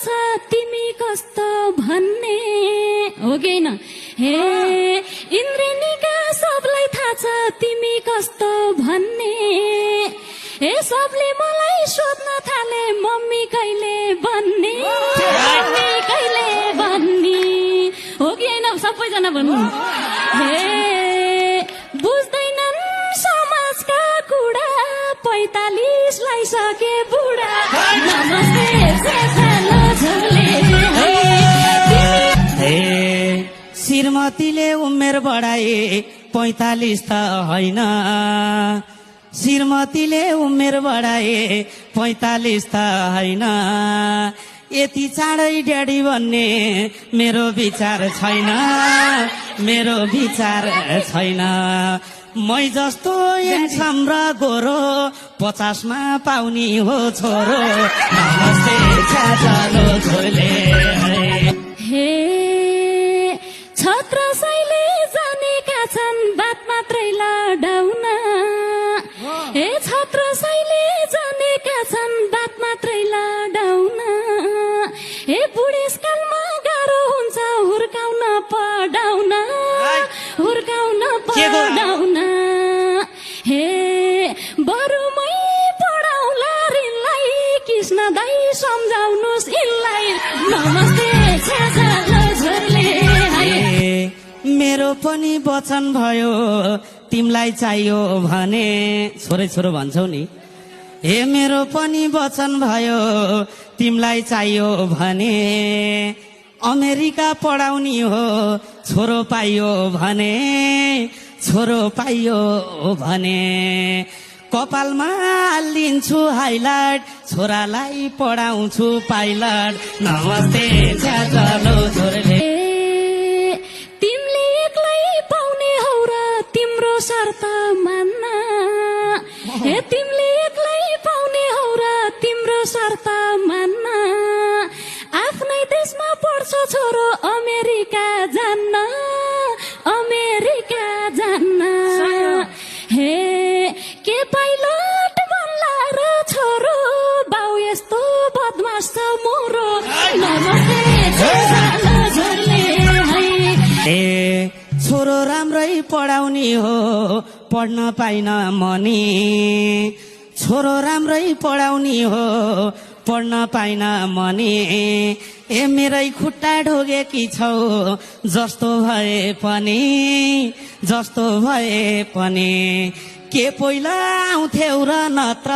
छ तिमी कस्तो भन्ने हो कि हैन हे इन्द्रेणीका सबलाई थाहा छ तिमी कस्तो भन्ने हे सबले मलाई सोध्न थाले मम्मी कहिले बन्ने मम्मी कहिले बन्ने हो कि हैन सबैजना भन्नु हे बुझ्दैनन् समाजका कुरा 45 लाई सके बुढा नमस्ते सानो छोरीले हे श्रीमतीले उमेर बढाए 45 त होइन श्रीमतीले उमेर बढाए 45 त होइन यति चाँडै ड्याडी भन्ने मेरो विचार छैन मेरो विचार छैन मै जस्तो एन्सम र गोरो 50 मा पाउने हो छोरो नमस्ते सानो छोरीले हे छत्रसाईले जानेका छन् बात मात्रै लडाउन हे छत्रसाईले जानेका छन् बात मात्रै लडाउन हे बुढेसकालमा गाह्रो हुन्छ हुर्काउन पढाउन पढाउन हे बरुमै पढाउला रिनलाई कृष्ण दाई सम्झाउनुस् इनलाई नमस्ते सानो छोरीले मेरो पनि वचन भयो तिमलाई चाहियो भने छोरै छोरो भन्छौ नि हे मेरो पनि वचन भयो तिमलाई चाहियो भने अमेरिका पढाउने हो छोरो पाइयो भने कपालमा लिन्छु हाइलाइट छोरालाई पढाउँछु पाइलट नमस्ते सानो छोरीले तिमीले एक्लै पाउने हौ र तिम्रो शर्त मान्न हे तिमीले एक्लै पाउने हौ र तिम्रो शर्त मान्न आफ्नै देशमा पढ्छ छोरो अमेरिका जान्न हे के पाइलट बन्ला र छोरो बाउ यस्तो बदमास छ मोरो नमस्ते सानो छोरीले ए छोरो राम्रै पढाउने हो पढ्न पाइन मनी छोरो राम्रै पढाउने हो पढ्न पाइन मनी ए मेरै खुट्टा ढोगेकी छौ जस्तो भए पनि के पहिला आउँथ्यौ र नत्र